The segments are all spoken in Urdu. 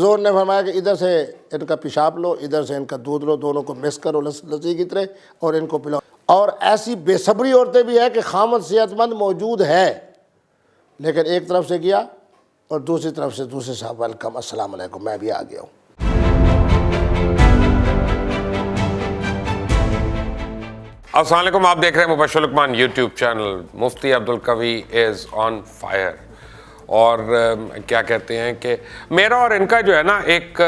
حضور نے فرمایا کہ ادھر سے ان کا پیشاب لو، ادھر سے ان کا دودھ لو، دونوں کو مکس کرو لسی کی طرح اور ان کو پلاؤ۔ اور ایسی بے صبری عورتیں بھی ہیں کہ خامد صحت مند موجود ہے لیکن ایک طرف سے گیا اور دوسری طرف سے دوسرے صاحب ویلکم، السلام علیکم، میں بھی آ گیا ہوں۔ السلام علیکم، آپ دیکھ رہے ہیں مبشر لقمان یوٹیوب چینل۔ مفتی عبدالقوی از آن فائر۔ اور کیا کہتے ہیں کہ میرا اور ان کا جو ہے نا ایک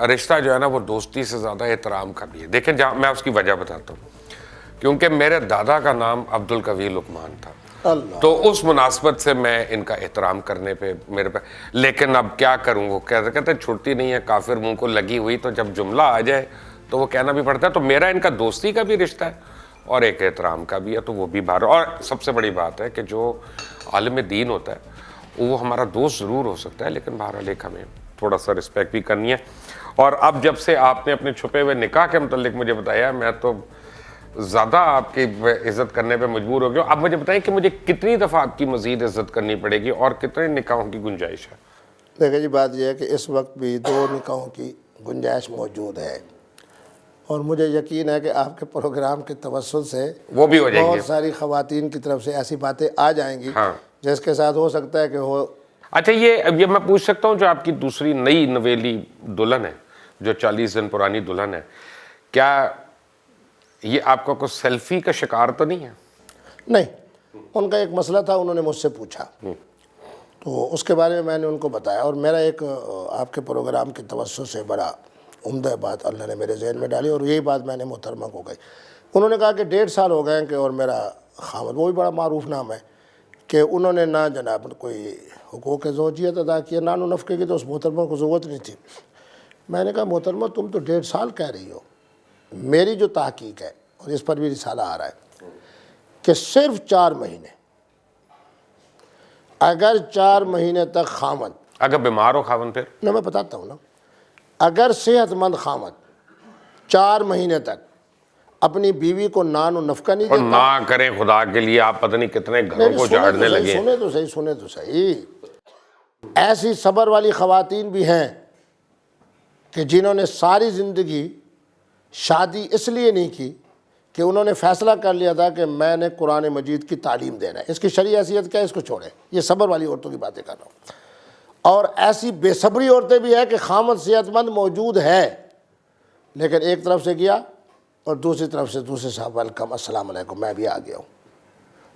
رشتہ جو ہے نا وہ دوستی سے زیادہ احترام کا بھی ہے۔ دیکھیں جہاں میں اس کی وجہ بتاتا ہوں، کیونکہ میرے دادا کا نام عبدالقوی لقمان تھا، تو اس مناسبت سے میں ان کا احترام کرنے پہ میرے پہ، لیکن اب کیا کروں، وہ کہتے چھٹتی نہیں ہے کافر منہ کو لگی ہوئی، تو جب جملہ آ جائے تو وہ کہنا بھی پڑتا ہے۔ تو میرا ان کا دوستی کا بھی رشتہ ہے اور ایک احترام کا بھی ہے، تو وہ بھی باہر۔ اور سب سے بڑی بات ہے کہ جو عالم دین ہوتا ہے وہ ہمارا دوست ضرور ہو سکتا ہے، لیکن بہرحال ایک ہمیں تھوڑا سا رسپیکٹ بھی کرنی ہے۔ اور اب جب سے آپ نے اپنے چھپے ہوئے نکاح کے متعلق مجھے بتایا، میں تو زیادہ آپ کی عزت کرنے پہ مجبور ہو گیا۔ اب مجھے بتائیں کہ مجھے کتنی دفعہ آپ کی مزید عزت کرنی پڑے گی اور کتنے نکاحوں کی گنجائش ہے؟ دیکھیں جی، بات یہ ہے کہ اس وقت بھی 2 نکاحوں کی گنجائش موجود ہے، اور مجھے یقین ہے کہ آپ کے پروگرام کے توسط سے وہ بھی ہو جائیں گے۔ بہت ساری خواتین کی طرف سے ایسی باتیں آ جائیں گی جس کے ساتھ ہو سکتا ہے کہ ہو۔ اچھا، یہ میں پوچھ سکتا ہوں، جو آپ کی دوسری نئی نویلی دلہن ہے، جو 40 دن پرانی دلہن ہے، کیا یہ آپ کا کوئی سیلفی کا شکار تو نہیں ہے؟ نہیں، ان کا ایک مسئلہ تھا، انہوں نے مجھ سے پوچھا تو اس کے بارے میں نے ان کو بتایا، اور میرا ایک آپ کے پروگرام کے توسط سے بڑا عمدہ بات اللہ نے میرے ذہن میں ڈالی، اور یہی بات میں نے محترمہ کو کہی۔ انہوں نے کہا کہ 1.5 سال ہو گئے ہیں کہ، اور میرا خاوند، وہ بھی بڑا معروف نام ہے، کہ انہوں نے نہ جناب کوئی حقوق زوجیت ادا کیا، نہ نفقے کی، تو اس محترمہ کو ضرورت نہیں تھی۔ میں نے کہا محترمہ تم تو 1.5 سال کہہ رہی ہو، میری جو تحقیق ہے اور اس پر بھی رسالہ آ رہا ہے کہ صرف 4 مہینے، اگر 4 مہینے تک خاوند، اگر بیمار ہو خاوند، پھر نہ میں بتاتا ہوں نا، اگر صحت مند خاوند 4 مہینے تک اپنی بیوی کو نان و نفقہ نہیں اور دیتا، نہ کریں خدا کے لیے، آپ پتہ نہیں کتنے گھروں کو جھاڑنے لگے۔ سنے تو صحیح، ایسی صبر والی خواتین بھی ہیں کہ جنہوں نے ساری زندگی شادی اس لیے نہیں کی کہ انہوں نے فیصلہ کر لیا تھا کہ میں نے قرآن مجید کی تعلیم دینا ہے، اس کی شرعی حیثیت کیا ہے، اس کو چھوڑیں، یہ صبر والی عورتوں کی باتیں کر رہا ہوں۔ اور ایسی بے صبری عورتیں بھی ہیں کہ خامد صحت مند موجود ہے لیکن ایک طرف سے گیا اور دوسری طرف سے دوسرے صاحب ویلکم، السلام علیکم، میں بھی آ گیا ہوں۔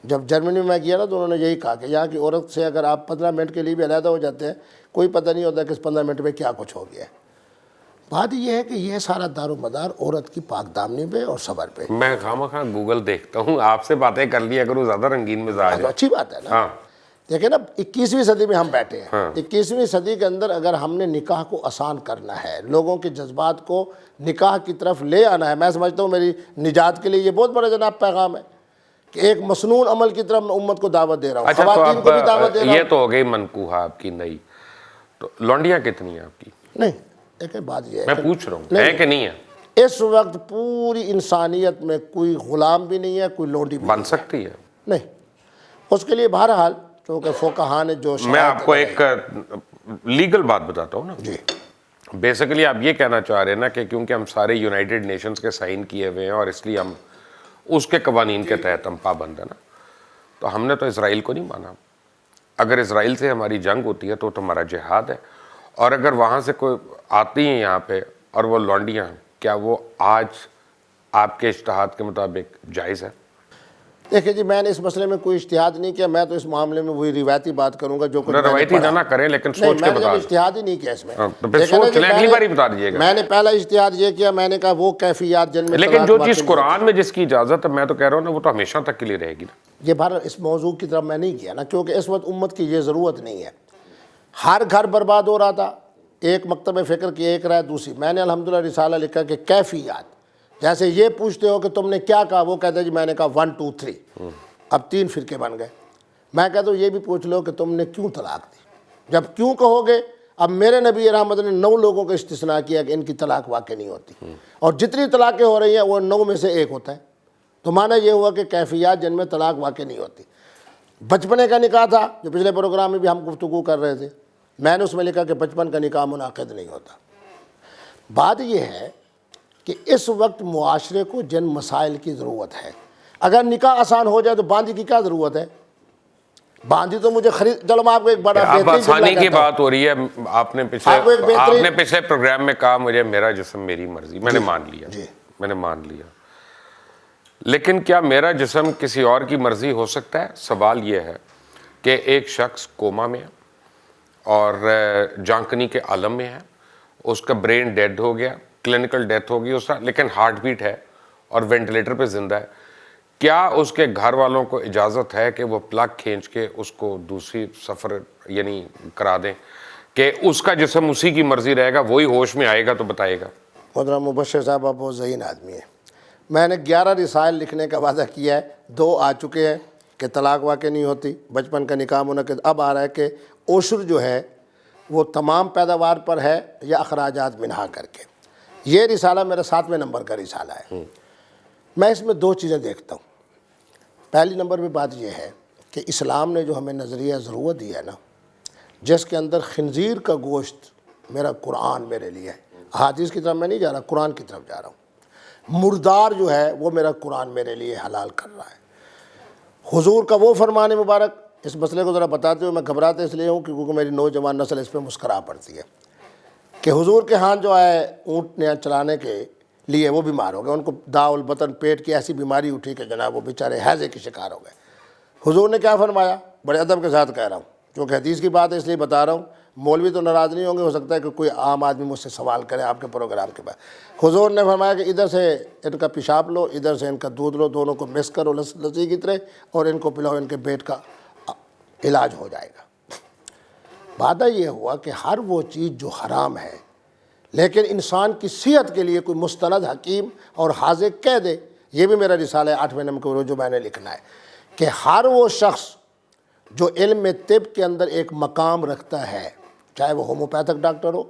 جب جرمنی میں گیا نا تو انہوں نے یہی کہا کہ یہاں کی عورت سے اگر آپ 15 منٹ کے لیے بھی علیحدہ ہو جاتے ہیں، کوئی پتہ نہیں ہوتا کہ اس 15 منٹ میں کیا کچھ ہو گیا ہے۔ بات یہ ہے کہ یہ سارا دار و مدار عورت کی پاک دامنی پہ اور صبر پہ۔ میں خواہ گوگل دیکھتا ہوں، آپ سے باتیں کر لیا کروں، زیادہ رنگین مزاج ہے۔ اچھی بات ہے نا۔ دیکھیں نا، 21ویں صدی میں ہم بیٹھے ہیں، 21ویں صدی کے اندر اگر ہم نے نکاح کو آسان کرنا ہے، لوگوں کے جذبات کو نکاح کی طرف لے آنا ہے، میں سمجھتا ہوں میری نجات کے لیے یہ بہت بڑا جناب پیغام ہے کہ ایک مسنون عمل کی طرف میں امت کو دعوت دے رہا ہوں، خواتین کو بھی دعوت دے رہا ہوں۔ یہ تو ہو گئی منقوحہ آپ کی نئی، تو لونڈیاں کتنی ہیں آپ کی؟ نہیں، دیکھیں بات یہ ہے، میں پوچھ رہا ہوں ہے کہ نہیں ہے؟ اس وقت پوری انسانیت میں کوئی غلام بھی نہیں ہے، کوئی لونڈی بھی بن سکتی ہے؟ نہیں۔ اس کے لیے بہرحال چونکہ فقہاء نے جو میں آپ کو ایک لیگل بات بتاتا ہوں نا۔ جی، بیسیکلی آپ یہ کہنا چاہ رہے ہیں نا کہ کیونکہ ہم سارے یونائٹڈ نیشنز کے سائن کیے ہوئے ہیں اور اس لیے ہم اس کے قوانین کے تحت ہم پابند ہیں نا، تو ہم نے تو اسرائیل کو نہیں مانا۔ اگر اسرائیل سے ہماری جنگ ہوتی ہے تو ہمارا جہاد ہے، اور اگر وہاں سے کوئی آتی ہیں یہاں پہ اور وہ لونڈیاں ہیں، کیا وہ آج آپ کے اجتہاد کے مطابق جائز ہے؟ دیکھیں جی، میں نے اس مسئلے میں کوئی اجتہاد نہیں کیا، میں تو اس معاملے میں وہی روایتی بات کروں گا جو کچھ روایتی نہ کریں، لیکن سوچ کے میں نے بتا اجتہاد ہی نہیں کیا اس میں۔ تو پھر سوچ لیں، اگلی باری بتا دیجیے گا۔ میں نے پہلا اجتہاد یہ کیا، میں نے کہا وہ کیفیات جن میں لیکن جو چیز قرآن میں جس کی اجازت ہے، میں تو کہہ رہا ہوں نا، وہ تو ہمیشہ تک کے لیے رہے گی نا۔ یہ بہرحال اس موضوع کی طرف میں نہیں کیا نا، کیونکہ اس وقت امت کی یہ ضرورت نہیں ہے۔ ہر گھر برباد ہو رہا تھا، ایک مکتب فکر کی ایک رائے دوسری۔ میں نے الحمدللہ رسالہ لکھا کہ کیفیات، جیسے یہ پوچھتے ہو کہ تم نے کیا کہا، وہ کہتے ہیں جی میں نے کہا 1 2 3، اب 3 فرقے بن گئے۔ میں کہتا ہوں یہ بھی پوچھ لو کہ تم نے کیوں طلاق دی، جب کیوں کہو گے، اب میرے نبی رحمت نے 9 لوگوں کا استثناء کیا کہ ان کی طلاق واقع نہیں ہوتی، اور جتنی طلاقیں ہو رہی ہیں وہ 9 میں سے 1 ہوتا ہے، تو معنی یہ ہوا کہ کیفیات جن میں طلاق واقع نہیں ہوتی۔ بچپنے کا نکاح تھا جو پچھلے پروگرام میں بھی ہم گفتگو کر رہے تھے، میں نے اس میں لکھا کہ بچپن کا نکاح منعقد نہیں ہوتا۔ بات یہ ہے کہ اس وقت معاشرے کو جن مسائل کی ضرورت ہے، اگر نکاح آسان ہو جائے تو باندھی کی کیا ضرورت ہے؟ باندھی تو مجھے خرید، چلو میں آپ کو ایک بڑا اب بہترین آسانی جملہ کی کہتا ہوں۔ بات ہو رہی ہے، آپ نے پچھلے پروگرام میں کہا مجھے میرا جسم میری مرضی، میں نے مان لیا، میں نے مان لیا، لیکن کیا میرا جسم کسی اور کی مرضی ہو سکتا ہے؟ سوال یہ ہے کہ ایک شخص کوما میں ہے اور جانکنی کے عالم میں ہے، اس کا برین ڈیڈ ہو گیا، کلینکل ڈیتھ ہو گئی اس کا، لیکن ہارٹ بیٹ ہے اور وینٹیلیٹر پہ زندہ ہے، کیا اس کے گھر والوں کو اجازت ہے کہ وہ پلگ کھینچ کے اس کو دوسری سفر یعنی کرا دیں کہ اس کا جسم اسی کی مرضی رہے گا، وہی ہوش میں آئے گا تو بتائے گا؟ محترم مبشر صاحب، آپ بہت ذہین آدمی ہیں۔ میں نے 11 رسائل لکھنے کا وعدہ کیا ہے، 2 آ چکے ہیں کہ طلاق واقع نہیں ہوتی، بچپن کا نکاح منعقد، اب آ رہا ہے کہ عشر جو ہے وہ تمام پیداوار پر ہے یا اخراجات منہا کر کے۔ یہ رسالہ میرا 7ویں نمبر کا رسالہ ہے۔ میں اس میں 2 چیزیں دیکھتا ہوں۔ پہلی نمبر پہ بات یہ ہے کہ اسلام نے جو ہمیں نظریہ ضرورت دیا ہے نا، جس کے اندر خنزیر کا گوشت میرا قرآن میرے لیے ہے، احادیث کی طرف میں نہیں جا رہا، قرآن کی طرف جا رہا ہوں، مردار جو ہے وہ میرا قرآن میرے لیے حلال کر رہا ہے۔ حضور کا وہ فرمان مبارک، اس مسئلے کو ذرا بتاتے ہوئے میں گھبراتا اس لیے ہوں کیونکہ میری نوجوان نسل اس پہ مسکرا پڑتی ہے کہ حضور کے ہاں جو ہے اونٹ نے چلانے کے لیے وہ بیمار ہو گئے، ان کو داء البطن، پیٹ کی ایسی بیماری اٹھی کہ جناب وہ بیچارے ہیضے کے شکار ہو گئے۔ حضور نے کیا فرمایا؟ بڑے ادب کے ساتھ کہہ رہا ہوں، چونکہ حدیث کی بات ہے اس لیے بتا رہا ہوں، مولوی تو ناراض نہیں ہوں گے، ہو سکتا ہے کہ کوئی عام آدمی مجھ سے سوال کرے آپ کے پروگرام کے بعد۔ حضور نے فرمایا کہ ادھر سے ان کا پیشاب لو، ادھر سے ان کا دودھ لو، دونوں کو مکس کرو لسی کی طرح اور ان کو پلاؤ، ان کے پیٹ کا علاج ہو جائے گا۔ وعدہ یہ ہوا کہ ہر وہ چیز جو حرام ہے لیکن انسان کی صحت کے لیے کوئی مستند حکیم اور حاذق کہہ دے، یہ بھی میرا رسالہ ہے 8ویں نمبر کا جو میں نے لکھنا ہے کہ ہر وہ شخص جو علم طب کے اندر ایک مقام رکھتا ہے، چاہے وہ ہومیوپیتھک ڈاکٹر ہو،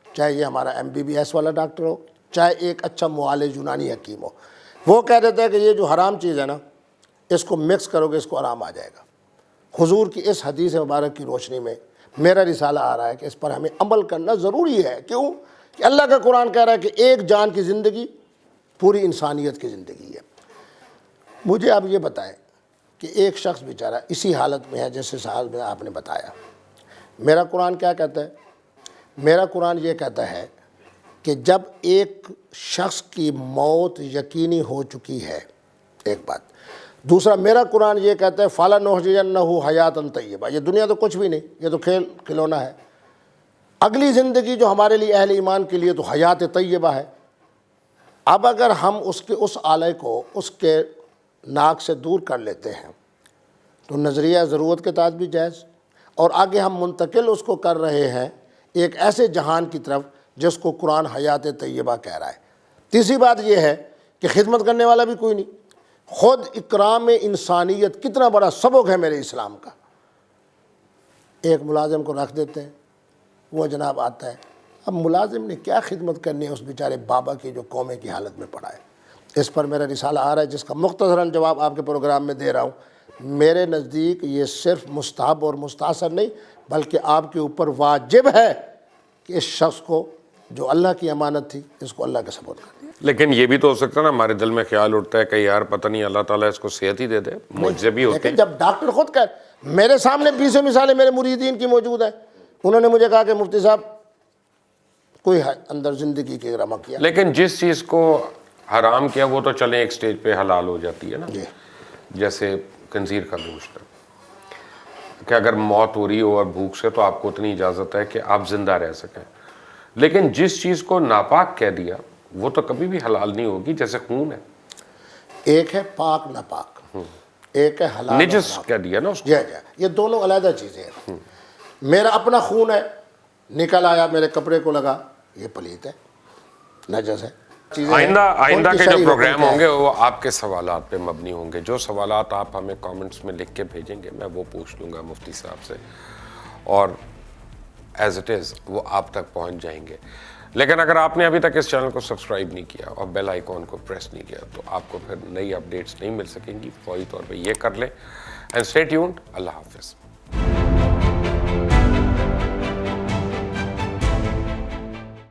چاہے یہ ہمارا MBBS والا ڈاکٹر ہو، چاہے ایک اچھا معالج یونانی حکیم ہو، وہ کہہ دیتا ہے کہ یہ جو حرام چیز ہے نا، اس کو مکس کرو گے اس کو آرام آ جائے گا۔ حضور کی اس حدیث مبارک کی روشنی میں میرا رسالہ آ رہا ہے کہ اس پر ہمیں عمل کرنا ضروری ہے۔ کیوں؟ کہ اللہ کا قرآن کہہ رہا ہے کہ ایک جان کی زندگی پوری انسانیت کی زندگی ہے۔ مجھے آپ یہ بتائیں کہ ایک شخص بیچارہ اسی حالت میں ہے جیسے حال میں آپ نے بتایا، میرا قرآن کیا کہتا ہے؟ میرا قرآن یہ کہتا ہے کہ جب ایک شخص کی موت یقینی ہو چکی ہے، ایک بات، دوسرا میرا قرآن یہ کہتا ہے فَلَنُحْيِيَنَّهُ حَيَاةً طَيِّبَةً، یہ دنیا تو کچھ بھی نہیں، یہ تو کھیل کھلونا ہے، اگلی زندگی جو ہمارے لیے اہل ایمان کے لیے تو حیات طیبہ ہے۔ اب اگر ہم اس آلے کو اس کے ناک سے دور کر لیتے ہیں تو نظریہ ضرورت کے تحت بھی جائز، اور آگے ہم منتقل اس کو کر رہے ہیں ایک ایسے جہان کی طرف جس کو قرآن حیات طیبہ کہہ رہا ہے۔ تیسری بات یہ ہے کہ خدمت کرنے والا بھی کوئی نہیں، خود اکرام انسانیت کتنا بڑا سبق ہے میرے اسلام کا۔ ایک ملازم کو رکھ دیتے ہیں، وہ جناب آتا ہے، اب ملازم نے کیا خدمت کرنی ہے اس بیچارے بابا کی جو قومے کی حالت میں پڑا ہے۔ اس پر میرا رسالہ آ رہا ہے جس کا مختصراً جواب آپ کے پروگرام میں دے رہا ہوں۔ میرے نزدیک یہ صرف مستحب اور مستحسن نہیں بلکہ آپ کے اوپر واجب ہے کہ اس شخص کو جو اللہ کی امانت تھی اس کو اللہ کے سپرد کر دیا۔ لیکن یہ بھی تو ہو سکتا ہے نا، ہمارے دل میں خیال اٹھتا ہے کہ یار پتہ نہیں اللہ تعالیٰ اس کو صحت ہی دے دے، معجزے بھی ہوتے ہیں۔ لیکن جب ڈاکٹر خود میرے سامنے 20 مثالیں میرے مریدین کی موجود ہیں، انہوں نے مجھے کہا کہ مفتی صاحب کوئی اندر زندگی کی رمق کیا، لیکن جس چیز کو حرام کیا وہ تو چلیں ایک سٹیج پہ حلال ہو جاتی ہے نا، جیسے خنزیر کا گوشت، کہ اگر موت ہو رہی ہو اور بھوک سے تو آپ کو اتنی اجازت ہے کہ آپ زندہ رہ سکیں، لیکن جس چیز کو ناپاک کہہ دیا وہ تو کبھی بھی حلال نہیں ہوگی، جیسے خون ہے، ایک ہے پاک ناپاک، ایک ہے حلال نجس کہہ دیا نا اس کو۔ یہ دونوں علیحدہ چیزیں ہیں۔ میرا اپنا خون ہے، نکل آیا میرے کپڑے کو لگا، یہ پلیت ہے، نجس ہے۔ آئندہ کے جو پروگرام ہوں گے وہ آپ کے سوالات پہ مبنی ہوں گے، جو سوالات آپ ہمیں کامنٹس میں لکھ کے بھیجیں گے میں وہ پوچھ لوں گا مفتی صاحب سے، اور ایز اٹ از وہ آپ تک پہنچ جائیں گے۔ لیکن اگر آپ نے ابھی تک اس چینل کو سبسکرائب نہیں کیا اور بیل آئیکن کو پریس نہیں کیا تو آپ کو پھر نئی اپڈیٹس نہیں مل سکیں گی، فوری طور پہ یہ کر لیں، اینڈ اسٹے ٹیونڈ۔ اللہ حافظ۔